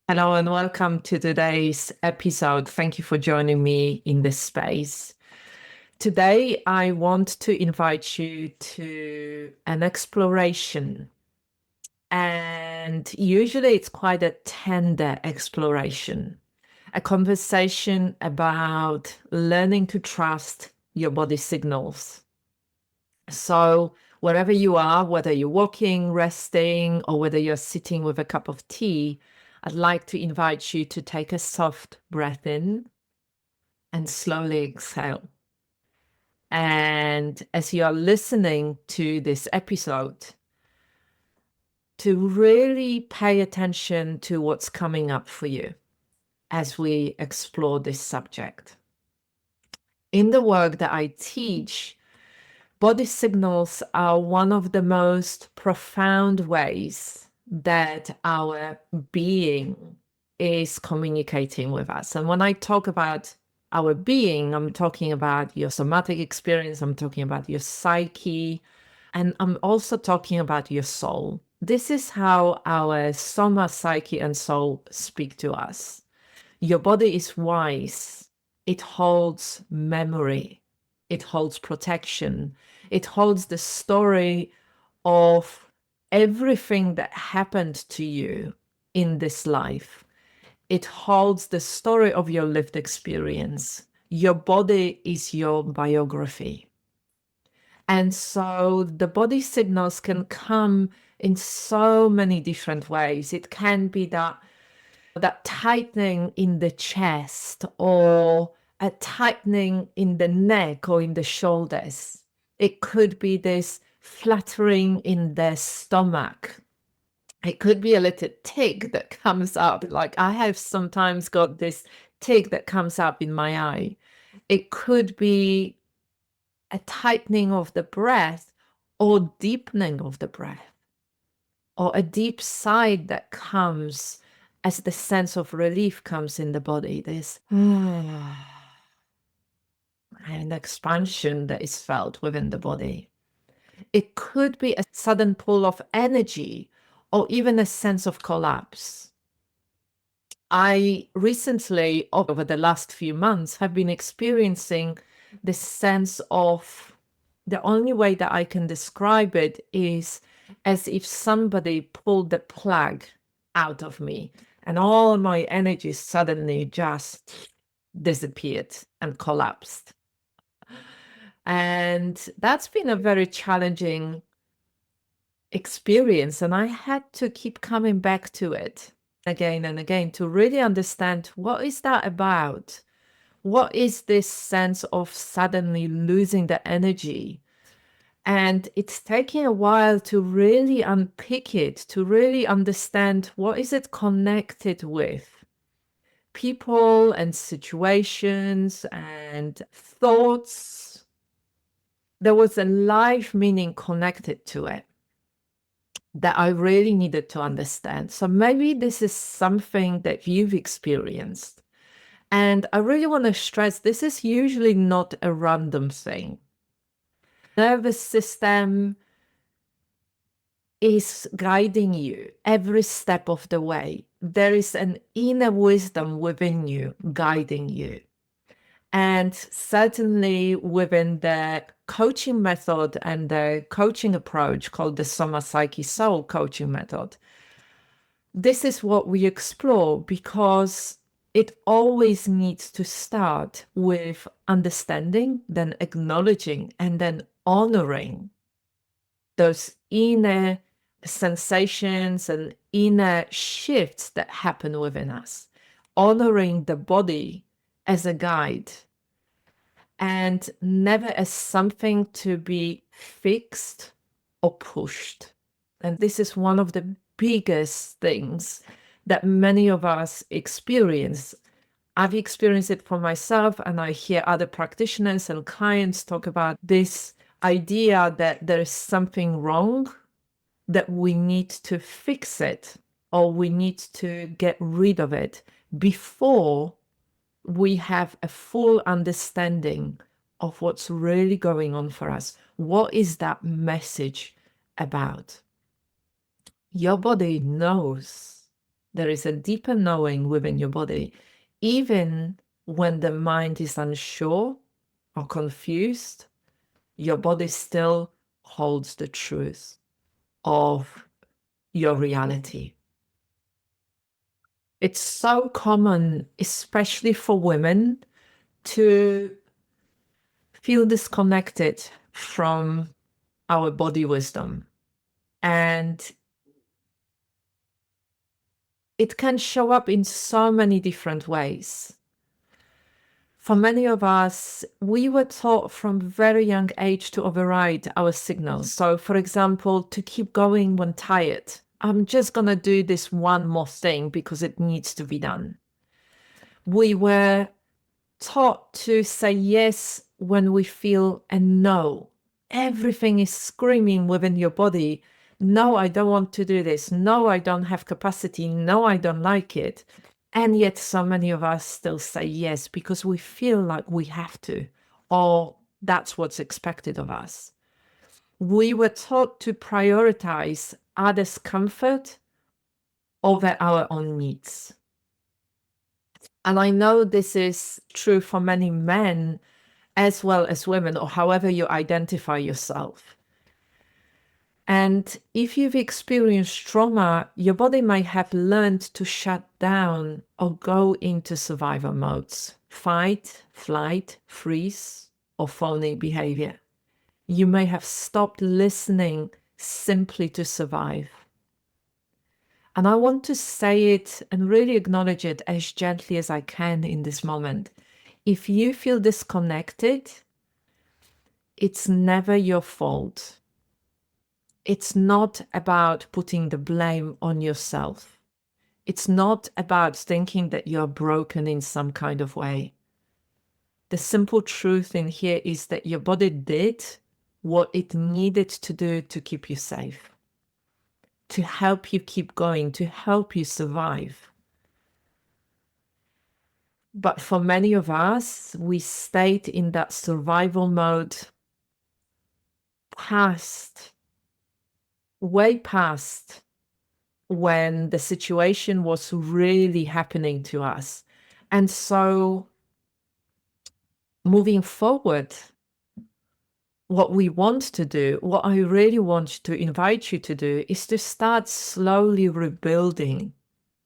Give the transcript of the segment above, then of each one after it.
Hello and welcome to today's episode. Thank you for joining me in this space. Today, I want to invite you to an exploration. And usually, it's quite a tender exploration, a conversation about learning to trust your body signals. So, wherever you are, whether you're walking, resting, or whether you're sitting with a cup of tea, I'd like to invite you to take a soft breath in and slowly exhale. And as you are listening to this episode, to really pay attention to what's coming up for you as we explore this subject. In the work that I teach, body signals are one of the most profound ways that our being is communicating with us. And when I talk about our being, I'm talking about your somatic experience, I'm talking about your psyche, and I'm also talking about your soul. This is how our soma, psyche, and soul speak to us. Your body is wise. It holds memory. It holds protection. It holds the story of everything that happened to you in this life. It holds the story of your lived experience. Your body is your biography. And so the body signals can come in so many different ways. It can be that tightening in the chest or a tightening in the neck or in the shoulders. It could be this fluttering in the stomach. It could be a little tick that comes up. Like I have sometimes got this tick that comes up in my eye. It could be a tightening of the breath or deepening of the breath, or a deep sigh that comes as the sense of relief comes in the body. This and expansion that is felt within the body. It could be a sudden pull of energy or even a sense of collapse. I recently, over the last few months, have been experiencing this sense of, the only way that I can describe it is as if somebody pulled the plug out of me and all my energy suddenly just disappeared and collapsed. And that's been a very challenging experience. And I had to keep coming back to it again and again to really understand, what is that about? What is this sense of suddenly losing the energy? And it's taking a while to really unpick it, to really understand, what is it connected with? People and situations and thoughts. There was a life meaning connected to it that I really needed to understand. So maybe this is something that you've experienced. And I really want to stress, this is usually not a random thing. Nervous system is guiding you every step of the way. There is an inner wisdom within you guiding you. And certainly within the coaching method and the coaching approach called the Soma, Psyche, Soul coaching method, this is what we explore, because it always needs to start with understanding, then acknowledging, and then honoring those inner sensations and inner shifts that happen within us, honoring the body as a guide and never as something to be fixed or pushed. And this is one of the biggest things that many of us experience. I've experienced it for myself, and I hear other practitioners and clients talk about this idea that there is something wrong, that we need to fix it or we need to get rid of it before we have a full understanding of what's really going on for us. What is that message about? Your body knows. There is a deeper knowing within your body, even when the mind is unsure or confused. Your body still holds the truth of your reality. It's so common, especially for women, to feel disconnected from our body wisdom. And it can show up in so many different ways. For many of us, we were taught from a very young age to override our signals. So, for example, to keep going when tired. I'm just going to do this one more thing because it needs to be done. We were taught to say yes when we feel a no. Everything is screaming within your body. No, I don't want to do this. No, I don't have capacity. No, I don't like it. And yet so many of us still say yes because we feel like we have to, or that's what's expected of us. We were taught to prioritize others' comfort over our own needs. And I know this is true for many men as well as women, or however you identify yourself. And if you've experienced trauma, your body might have learned to shut down or go into survival modes, fight, flight, freeze, or phony behavior. You may have stopped listening simply to survive. And I want to say it and really acknowledge it as gently as I can in this moment. If you feel disconnected, it's never your fault. It's not about putting the blame on yourself. It's not about thinking that you're broken in some kind of way. The simple truth in here is that your body did what it needed to do to keep you safe, to help you keep going, to help you survive. But for many of us, we stayed in that survival mode way past when the situation was really happening to us. And so moving forward, what we want to do, what I really want to invite you to do, is to start slowly rebuilding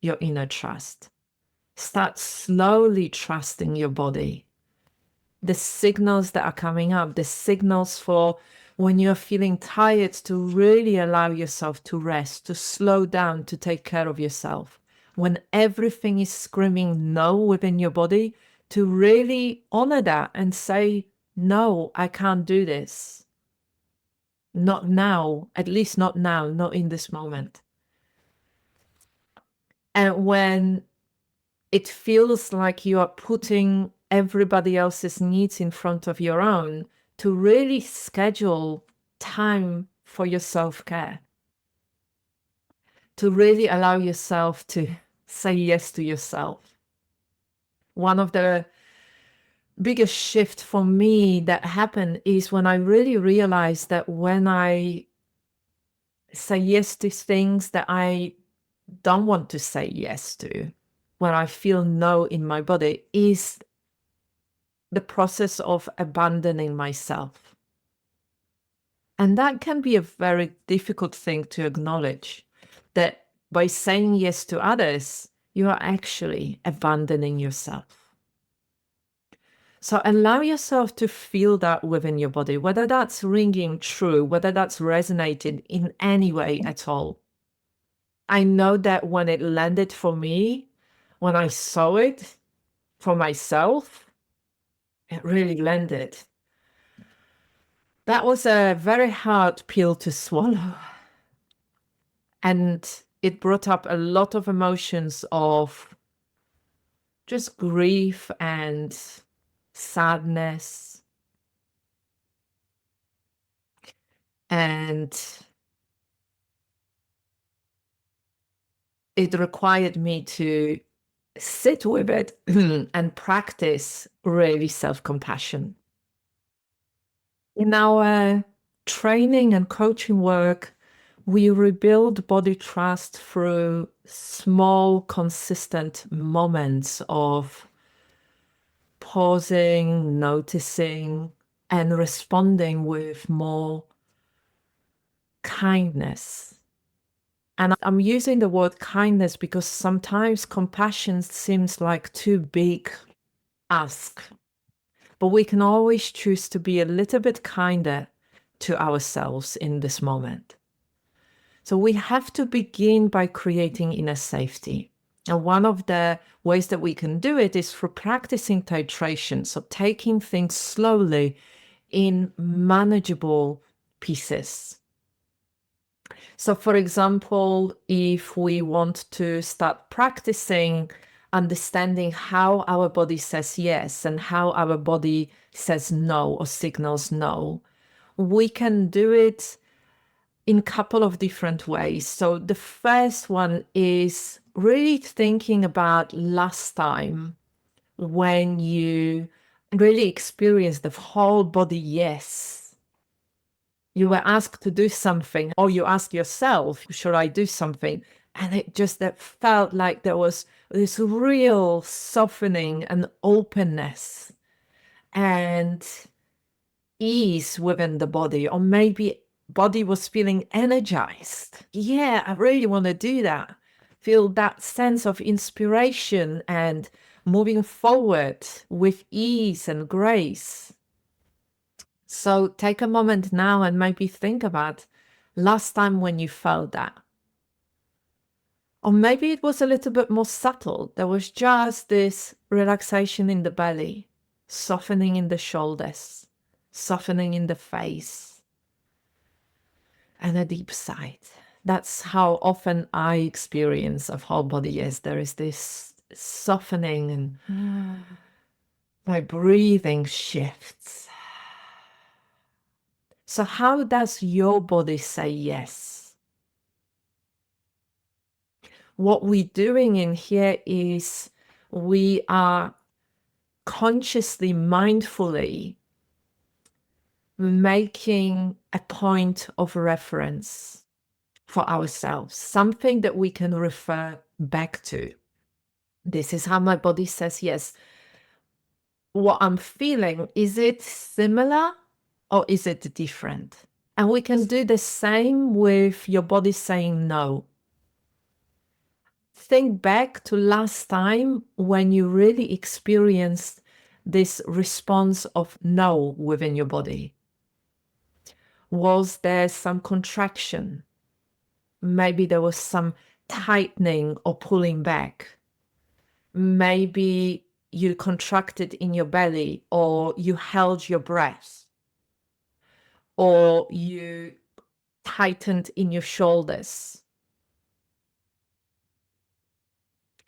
your inner trust. Start slowly trusting your body. The signals that are coming up, the signals for when you're feeling tired, to really allow yourself to rest, to slow down, to take care of yourself. When everything is screaming no within your body, to really honor that and say, no, I can't do this. Not now, at least not now, not in this moment. And when it feels like you are putting everybody else's needs in front of your own, to really schedule time for your self-care, to really allow yourself to say yes to yourself. One of the biggest shift for me that happened is when I really realized that when I say yes to things that I don't want to say yes to, when I feel no in my body, is the process of abandoning myself. And that can be a very difficult thing to acknowledge, that by saying yes to others, you are actually abandoning yourself. So allow yourself to feel that within your body, whether that's ringing true, whether that's resonating in any way at all. I know that when it landed for me, when I saw it for myself, it really landed. That was a very hard pill to swallow. And it brought up a lot of emotions of just grief and sadness. And it required me to sit with it and practice really self-compassion. In our training and coaching work, We rebuild body trust through small, consistent moments of pausing, noticing, and responding with more kindness. And I'm using the word kindness because sometimes compassion seems like too big ask, but we can always choose to be a little bit kinder to ourselves in this moment. So we have to begin by creating inner safety. And one of the ways that we can do it is through practicing titration. So taking things slowly in manageable pieces. So for example, if we want to start practicing understanding how our body says yes and how our body says no or signals no, we can do it in a couple of different ways. So the first one is really thinking about last time when you really experienced the whole body yes. You were asked to do something, or you ask yourself, should I do something? And it just that felt like there was this real softening and openness and ease within the body, or maybe body was feeling energized. Yeah, I really want to do that. Feel that sense of inspiration and moving forward with ease and grace. So take a moment now and maybe think about last time when you felt that. Or maybe it was a little bit more subtle. There was just this relaxation in the belly, softening in the shoulders, softening in the face, and a deep sigh. That's how often I experience of whole body yes. There is this softening and my breathing shifts. So how does your body say yes? What we're doing in here is we are consciously, mindfully making a point of reference for ourselves, something that we can refer back to. This is how my body says yes. What I'm feeling, is it similar or is it different? And we can do the same with your body saying no. Think back to last time when you really experienced this response of no within your body. Was there some contraction? Maybe there was some tightening or pulling back. Maybe you contracted in your belly, or you held your breath, or you tightened in your shoulders.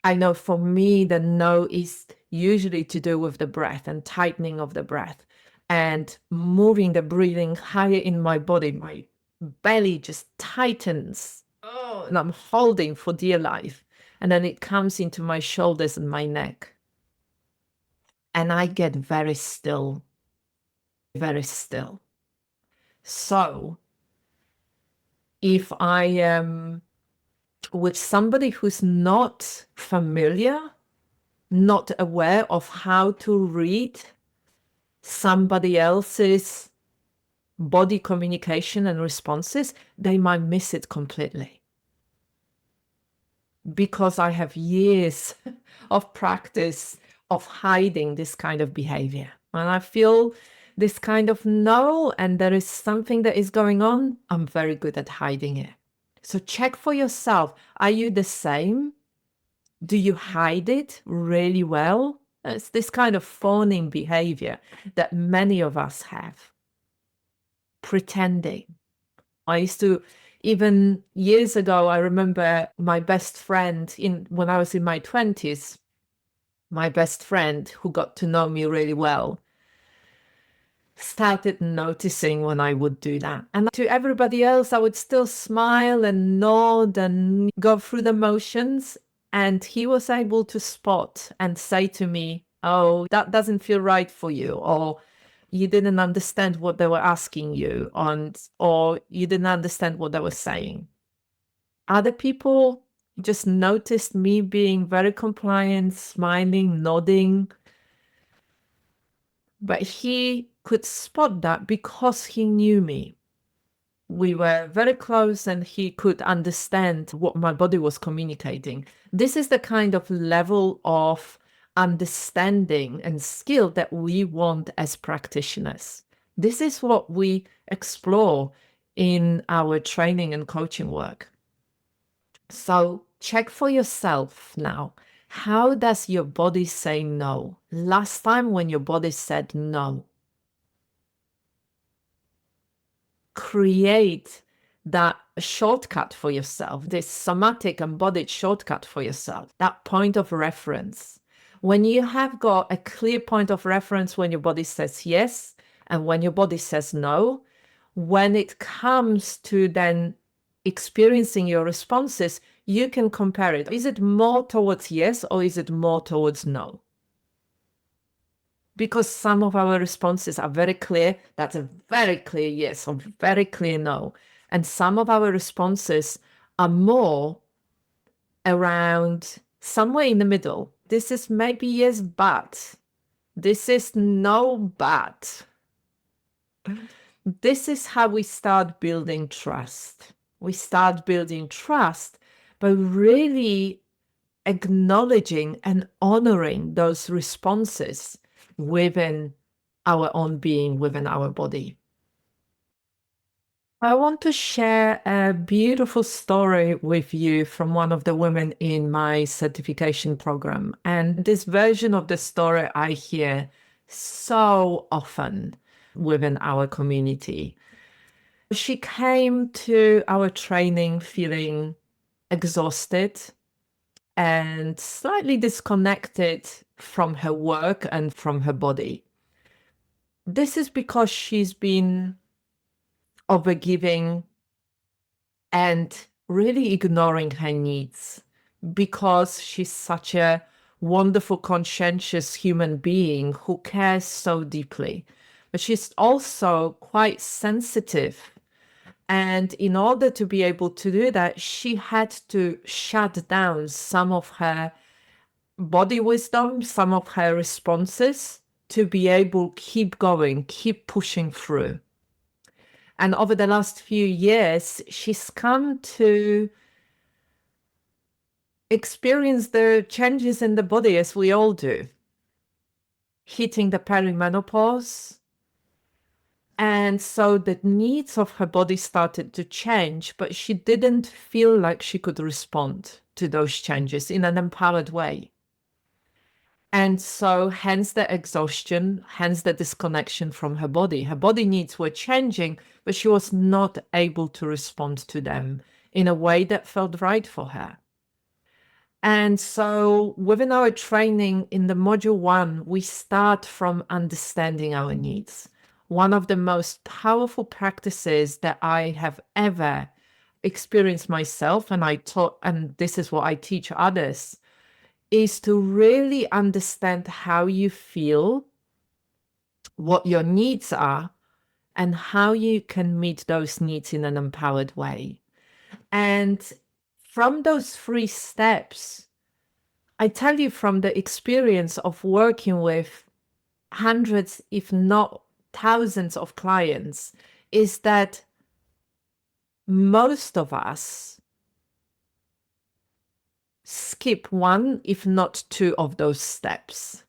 I know for me, the no is usually to do with the breath and tightening of the breath and moving the breathing higher in my body. My belly just tightens. Oh, and I'm holding for dear life. And then it comes into my shoulders and my neck. And I get very still, very still. So if I am with somebody who's not familiar, not aware of how to read somebody else's body communication and responses, they might miss it completely. Because I have years of practice of hiding this kind of behavior. When I feel this kind of no, and there is something that is going on, I'm very good at hiding it. So check for yourself. Are you the same? Do you hide it really well? It's this kind of fawning behavior that many of us have. Pretending. I used to, even years ago, I remember my best friend when I was in my 20s, my best friend who got to know me really well, started noticing when I would do that. And to everybody else, I would still smile and nod and go through the motions. And he was able to spot and say to me, oh, that doesn't feel right for you. Or you didn't understand what they were asking you, or you didn't understand what they were saying. Other people just noticed me being very compliant, smiling, nodding. But he could spot that because he knew me. We were very close and he could understand what my body was communicating. This is the kind of level of understanding and skill that we want as practitioners. This is what we explore in our training and coaching work. So check for yourself now. How does your body say no? Last time when your body said no, create that shortcut for yourself, this somatic embodied shortcut for yourself, that point of reference. When you have got a clear point of reference when your body says yes and when your body says no, when it comes to then experiencing your responses, you can compare it. Is it more towards yes or is it more towards no? Because some of our responses are very clear. That's a very clear yes or very clear no. And some of our responses are more around somewhere in the middle. This is maybe yes, but. This is no, but. This is how we start building trust. We start building trust by really acknowledging and honoring those responses within our own being, within our body. I want to share a beautiful story with you from one of the women in my certification program. And this version of the story I hear so often within our community. She came to our training feeling exhausted and slightly disconnected from her work and from her body. This is because she's been overgiving and really ignoring her needs, because she's such a wonderful, conscientious human being who cares so deeply. But she's also quite sensitive. And in order to be able to do that, she had to shut down some of her body wisdom, some of her responses, to be able to keep going, keep pushing through. And over the last few years, she's come to experience the changes in the body as we all do, hitting the perimenopause. And so the needs of her body started to change, but she didn't feel like she could respond to those changes in an empowered way. And so hence the exhaustion, hence the disconnection from her body. Her body needs were changing, but she was not able to respond to them in a way that felt right for her. And so within our training in the module 1, we start from understanding our needs. One of the most powerful practices that I have ever experienced myself, and I taught, and this is what I teach others, is to really understand how you feel, what your needs are, and how you can meet those needs in an empowered way. And from those 3 steps, I tell you from the experience of working with hundreds, if not thousands of clients, is that most of us skip 1, if not 2 of those steps.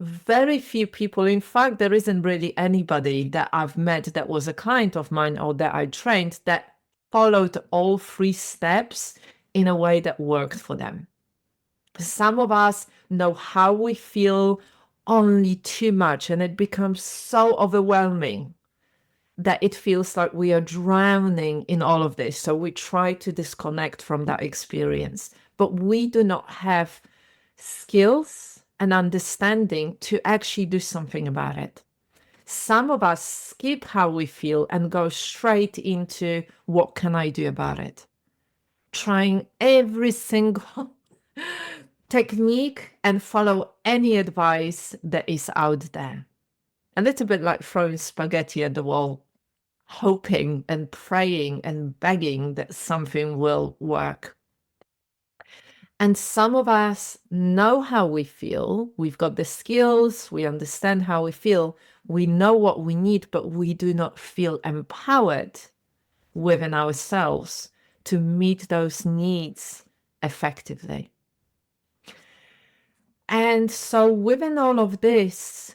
Very few people, in fact, there isn't really anybody that I've met that was a client of mine or that I trained that followed all 3 steps in a way that worked for them. Some of us know how we feel only too much, and it becomes so overwhelming that it feels like we are drowning in all of this. So we try to disconnect from that experience, but we do not have skills and understanding to actually do something about it. Some of us skip how we feel and go straight into what can I do about it? Trying every single technique and follow any advice that is out there. A little bit like throwing spaghetti at the wall, hoping and praying and begging that something will work. And some of us know how we feel. We've got the skills. We understand how we feel. We know what we need, but we do not feel empowered within ourselves to meet those needs effectively. And so within all of this,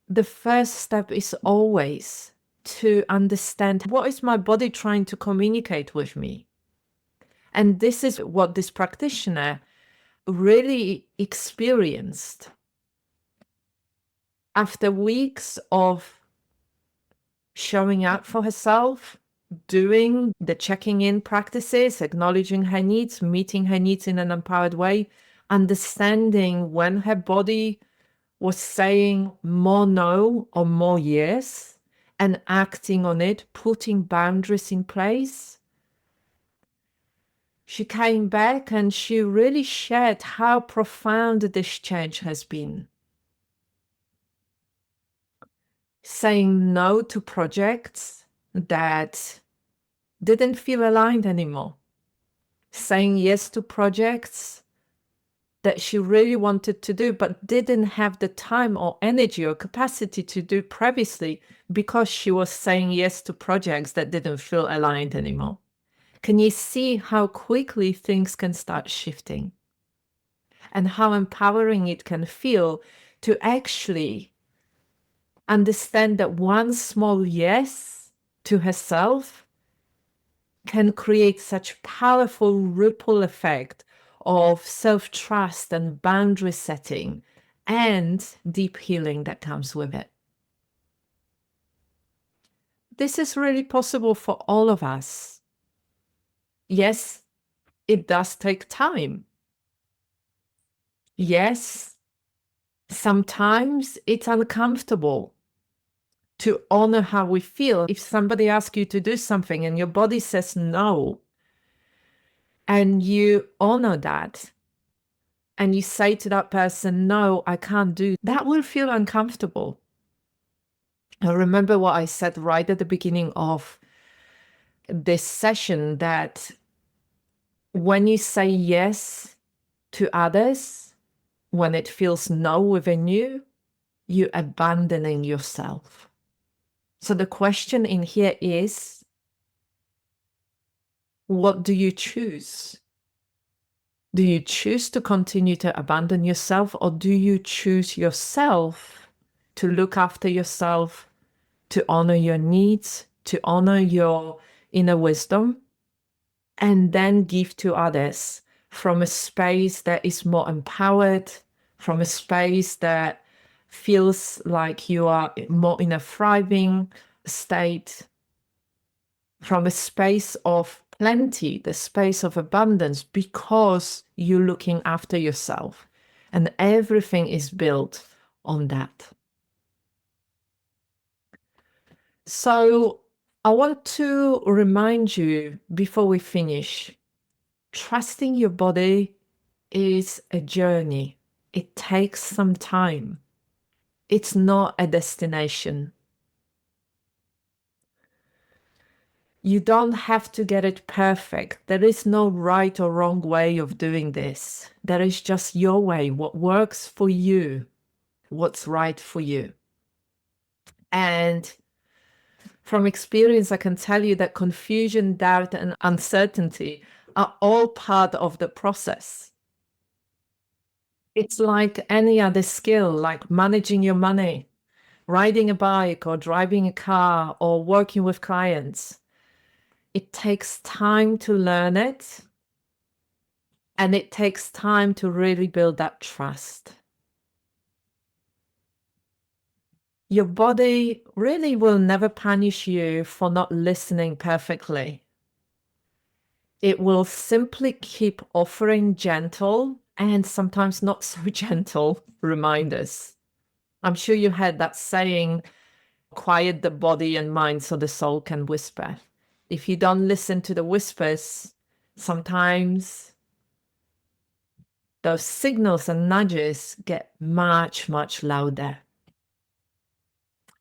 the first step is always to understand, what is my body trying to communicate with me? And this is what this practitioner really experienced. After weeks of showing up for herself, doing the checking in practices, acknowledging her needs, meeting her needs in an empowered way, understanding when her body was saying more no or more yes, and acting on it, putting boundaries in place. She came back and she really shared how profound this change has been. Saying no to projects that didn't feel aligned anymore. Saying yes to projects that she really wanted to do, but didn't have the time or energy or capacity to do previously because she was saying yes to projects that didn't feel aligned anymore. Can you see how quickly things can start shifting? And how empowering it can feel to actually understand that one small yes to herself can create such powerful ripple effect of self-trust and boundary setting and deep healing that comes with it. This is really possible for all of us. Yes, it does take time. Yes, sometimes it's uncomfortable to honor how we feel. If somebody asks you to do something and your body says no, and you honor that, and you say to that person, no, I can't do, that will feel uncomfortable. I remember what I said right at the beginning of this session, that when you say yes to others, when it feels no within you, you're abandoning yourself. So the question in here is, what do you choose? Do you choose to continue to abandon yourself, or do you choose yourself to look after yourself, to honor your needs, to honor your inner wisdom, and then give to others from a space that is more empowered, from a space that feels like you are more in a thriving state, from a space of plenty, the space of abundance, because you're looking after yourself. And everything is built on that. So I want to remind you before we finish, trusting your body is a journey. It takes some time. It's not a destination. You don't have to get it perfect. There is no right or wrong way of doing this. There is just your way, what works for you, what's right for you. And from experience, I can tell you that confusion, doubt, and uncertainty are all part of the process. It's like any other skill, like managing your money, riding a bike or driving a car or working with clients. It takes time to learn it, and it takes time to really build that trust. Your body really will never punish you for not listening perfectly. It will simply keep offering gentle and sometimes not so gentle reminders. I'm sure you heard that saying, quiet the body and mind so the soul can whisper. If you don't listen to the whispers, sometimes those signals and nudges get much, much louder.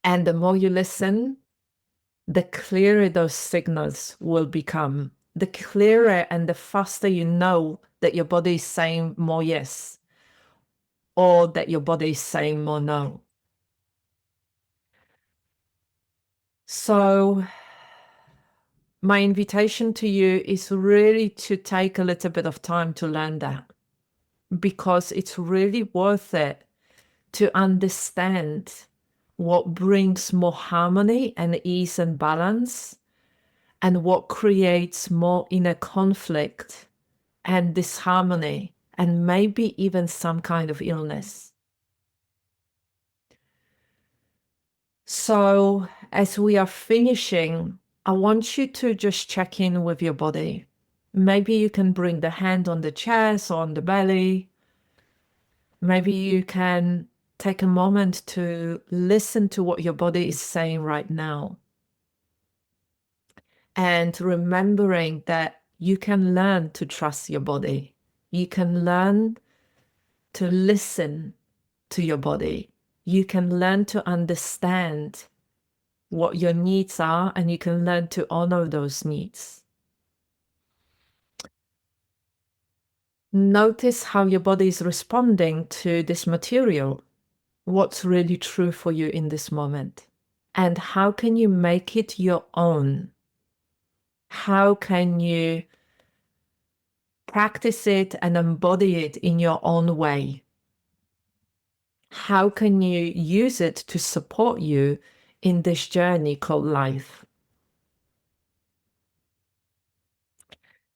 And the more you listen, the clearer those signals will become. The clearer and the faster you know that your body is saying more yes, or that your body is saying more no. So my invitation to you is really to take a little bit of time to learn that, because it's really worth it to understand what brings more harmony and ease and balance, and what creates more inner conflict and disharmony, and maybe even some kind of illness. So as we are finishing, I want you to just check in with your body. Maybe you can bring the hand on the chest or on the belly. Maybe you can take a moment to listen to what your body is saying right now. And remembering that you can learn to trust your body. You can learn to listen to your body. You can learn to understand what your needs are, and you can learn to honor those needs. Notice how your body is responding to this material. What's really true for you in this moment? And how can you make it your own? How can you practice it and embody it in your own way? How can you use it to support you in this journey called life?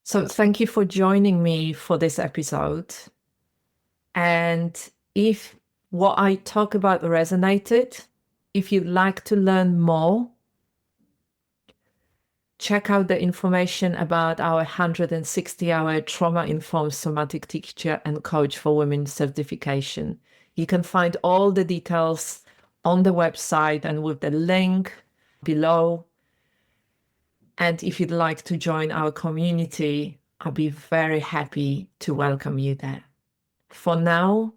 So thank you for joining me for this episode. And if what I talk about resonated, if you'd like to learn more, check out the information about our 160-hour trauma-informed somatic teacher and coach for women certification. You can find all the details on the website and with the link below. And if you'd like to join our community, I'll be very happy to welcome you there. For now,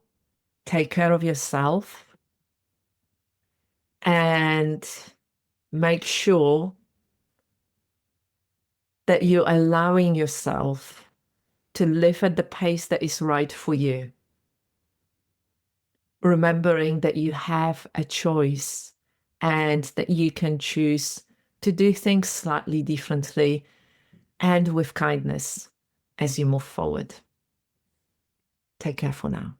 take care of yourself and make sure that you're allowing yourself to live at the pace that is right for you. Remembering that you have a choice and that you can choose to do things slightly differently and with kindness as you move forward. Take care for now.